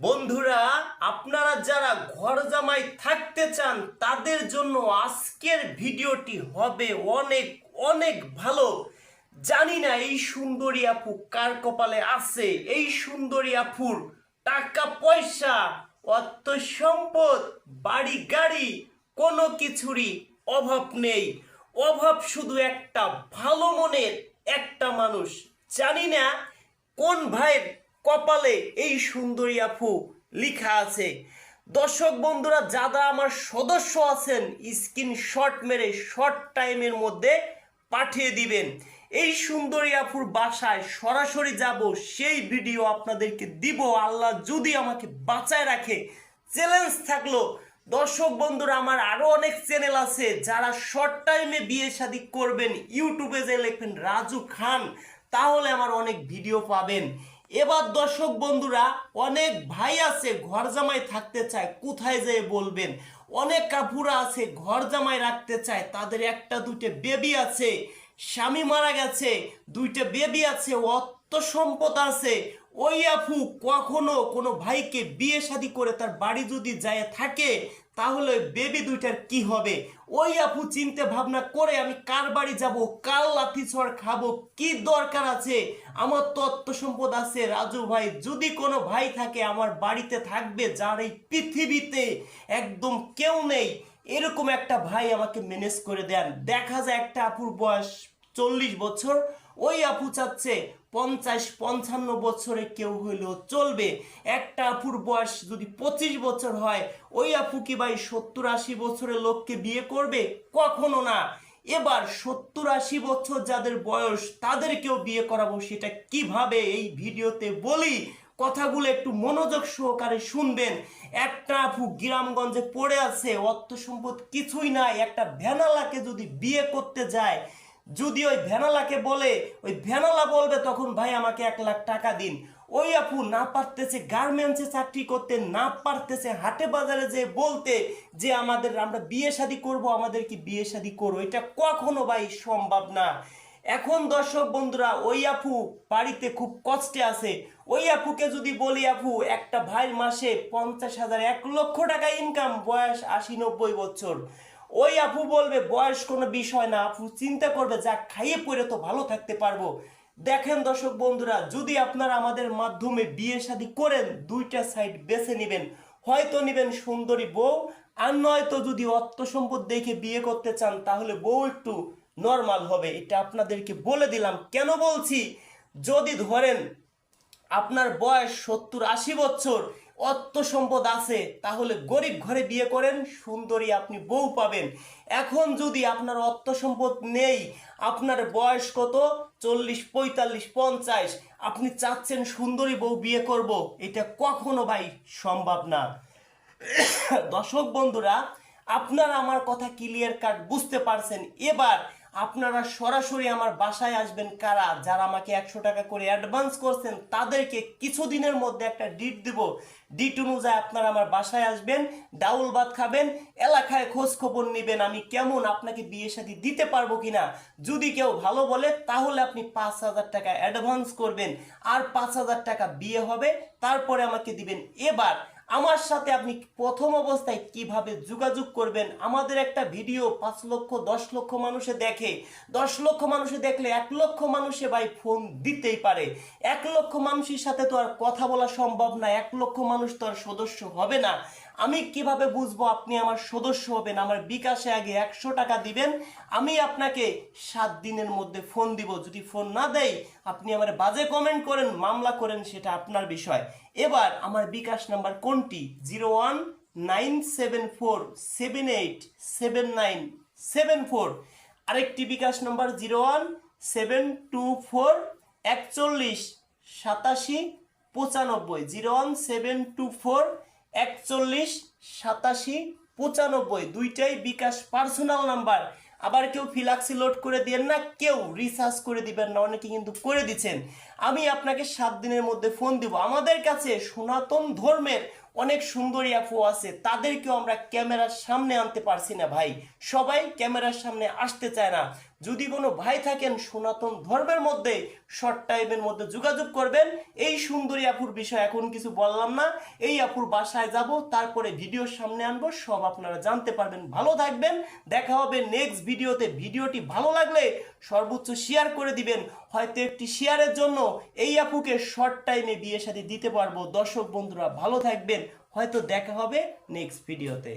বন্ধুরা, আপনারা যারা ঘর জামাই থাকতে চান তাদের জন্য আজকের ভিডিওটি হবে অনেক অনেক ভালো। জানি না এই সুন্দরী আপু কার কপালে আছে। এই সুন্দরী আপুর টাকা পয়সা, অর্থ সম্পদ, বাড়ি গাড়ি কোনো কিছুরই অভাব নেই। অভাব শুধু একটা ভালো মনের একটা মানুষ। জানি না কোন ভাইয়ের কপালে এই সুন্দরী আপু লেখা আছে। দর্শক বন্ধুরা, যারা আমার সদস্য আছেন স্ক্রিনশট মেরে শর্ট টাইমের মধ্যে পাঠিয়ে দিবেন। এই সুন্দরী আপুর বাসায় সরাসরি যাব, সেই ভিডিও আপনাদেরকে দিব আল্লাহ যদি আমাকে বাঁচায় রাখে। চ্যালেঞ্জ থাকলো দর্শক বন্ধুরা, আমার আরো অনেক চ্যানেল আছে, যারা শর্ট টাইমে বিয়ে শাদী করবেন ইউটিউবে যে লিখবেন রাজু খান, তাহলে আমার অনেক ভিডিও পাবেন। এবার দর্শক বন্ধুরা, অনেক ভাই আছে ঘর জামাই থাকতে চায়, কোথায় যেয়ে বলবেন। অনেক কাপুরা আছে ঘর জামাই রাখতে চায়, তাদের একটা দুইটা বেবি আছে, স্বামী মারা গেছে, দুইটা বেবি আছে, অর্থ সম্পদ আছে। ওই আপু কখনো কোনো ভাইকে বিয়ে শাদী করে তার বাড়ি যদি যায় থাকে, তাহলে বেবি দুইটার কি হবে? ওই আপু চিন্তা ভাবনা করে আমি কার বাড়ি যাব, কার লাথি ছড় খাবো, কি দরকার আছে? আমার তো অর্থ সম্পদ আছে রাজু ভাই, যদি কোনো ভাই থাকে আমার বাড়িতে থাকবে, যার এই পৃথিবীতে একদম কেউ নেই, এরকম একটা ভাই আমাকে ম্যানেজ করে দেন। দেখা যায় একটা আপুর বয়স 40 বছর, ওই আপু চাচ্ছে 50-55 বছরে কেউ হইলেও চলবে। একটা আপুর বয়স যদি 25 বছর হয়, ওই আপু কি ভাই 70-80 বছরের লোককে বিয়ে করবে? কখনো না। এবার 70-80 বছর যাদের বয়স তাদেরকেও বিয়ে করাবো, সেটা কিভাবে এই ভিডিওতে বলি। কথাগুলো একটু মনোযোগ সহকারে শুনবেন। একটা আপু গ্রামগঞ্জে পড়ে আছে, অর্থ সম্পদ কিছুই নাই, একটা ভ্যানালাকে যদি বিয়ে করতে যায়, যদি ওই ভ্যানালাকে বলে, ওই ভ্যানালা বলবে তখন ভাই আমাকে 1 লাখ টাকা দিন। ওই আপু না পারতেছে গার্মেন্টসে চাকরি করতে, না পারতেছে হাটে বাজারে যে বলতে যে আমরা বিয়ে শাদী করবো, আমাদের কি বিয়ে শাদী করবো, এটা কখনো ভাই সম্ভব না। এখন দর্শক বন্ধুরা, ওই আপু বাড়িতে খুব কষ্টে আছে। ওই আপুকে যদি বলি, আপু একটা ভাইয়ের মাসে 50,000 1 লক্ষ টাকা ইনকাম, বয়স 80-90 বছর, ওই আপু বলবে বয়স কোনো বিষয় না, আপু চিন্তা করবে যা খাইয়ে পড়ে তো ভালো থাকতে পারবো। দেখেন দর্শক বন্ধুরা, যদি আপনারা আমাদের মাধ্যমে বিয়ে শাদী করেন, দুইটা সাইড বেছে নেবেন। হয়তো নেবেন সুন্দরী বউ, আর নয়তো যদি অর্থ সম্পদ দেখে বিয়ে করতে চান, তাহলে বউ একটু নর্মাল হবে। এটা আপনাদেরকে বলে দিলাম। কেন বলছি? যদি ধরেন আপনার বয়স 70-80 বছর, অর্থ সম্পদ আছে, তাহলে গরিব ঘরে বিয়ে করেন, সুন্দরী আপনি বউ পাবেন। এখন যদি আপনার অর্থ সম্পদ নেই, আপনার বয়স কত, 40-45-50, আপনি চাচ্ছেন সুন্দরী বউ বিয়ে করব, এটা কখনো ভাই সম্ভব না। দর্শক বন্ধুরা, আপনারা আমার কথা ক্লিয়ার কাট বুঝতে পারছেন। এবার আপনারা সরাসরি আমার বাসায় আসবেন। কারা যারা আমাকে 100 টাকা করে অ্যাডভান্স করছেন, তাদেরকে কিছুদিনের মধ্যে একটা ডিট দেব। ডিট অনুযায়ী আপনারা আমার বাসায় আসবেন, ডাউল ভাত খাবেন, এলাকায় খোঁজ খবর নেবেন আমি কেমন, আপনাকে বিয়ে শাদী দিতে পারবো কিনা। যদি কেউ ভালো বলে, তাহলে আপনি 5,000 টাকা অ্যাডভান্স করবেন, আর 5,000 টাকা বিয়ে হবে, তারপরে আমাকে দিবেন। এবার আমার সাথে আপনি প্রথম অবস্থায় কিভাবে যোগাযোগ করবেন? আমাদের একটা ভিডিও 5 লক্ষ 10 লক্ষ মানুষে দেখে, 10 লক্ষ মানুষে দেখলে 1 লক্ষ মানুষে ভাই ফোন দিতেই পারে। 1 লক্ষ মানুষের সাথে তো আর কথা বলা সম্ভব না, 1 লক্ষ মানুষ তো আর সদস্য হবে না। আমি কিভাবে বুঝবো আপনি আমার সদস্য হবেন? আমার বিকাশে আগে 100 টাকা দিবেন, আমি আপনাকে 7 দিনের মধ্যে ফোন দিব। যদি ফোন না দেই, আপনি আমার বাজে কমেন্ট করেন, মামলা করেন, সেটা আপনার বিষয়। এবার আমার বিকাশ নাম্বার কোনটি? 01974787974। আরেকটি বিকাশ নাম্বার 01724418795। 01724418795, দুইটাই বিকাশ পার্সোনাল নাম্বার। আবার কেউ ফিলাক্সি লোড করে দিবেন না, কেউ রিচার্জ করে দিবেন না, অনেকে কিন্তু করে দিচ্ছেন। আমি আপনাকে 7 দিনের মধ্যে ফোন দিব। আমাদের কাছে সনাতন ধর্মের অনেক সুন্দরী আপু আছে, তাদেরকেও আমরা ক্যামেরার সামনে আনতে পারছি না ভাই। সবাই ক্যামেরার সামনে আসতে চায় না। যদি কোনো ভাই থাকেন সনাতন ধর্মের মধ্যে, শর্ট টাইমের মধ্যে যোগাযোগ করবেন। এই সুন্দরী আপুর বিষয় এখন কিছু বললাম না, এই আপুর বাসায় যাব, তারপরে ভিডিওর সামনে আনবো, সব আপনারা জানতে পারবেন। ভালো থাকবেন, দেখা হবে নেক্সট ভিডিওতে। ভিডিওটি ভালো লাগলে সর্বোচ্চ শেয়ার করে দিবেন। হয়তো একটি শেয়ারের জন্য এই আপুকে শর্ট টাইমে বিয়ে শাদী দিতে পারবো। দর্শক বন্ধুরা ভালো থাকবেন, হয়তো দেখা হবে নেক্সট ভিডিওতে।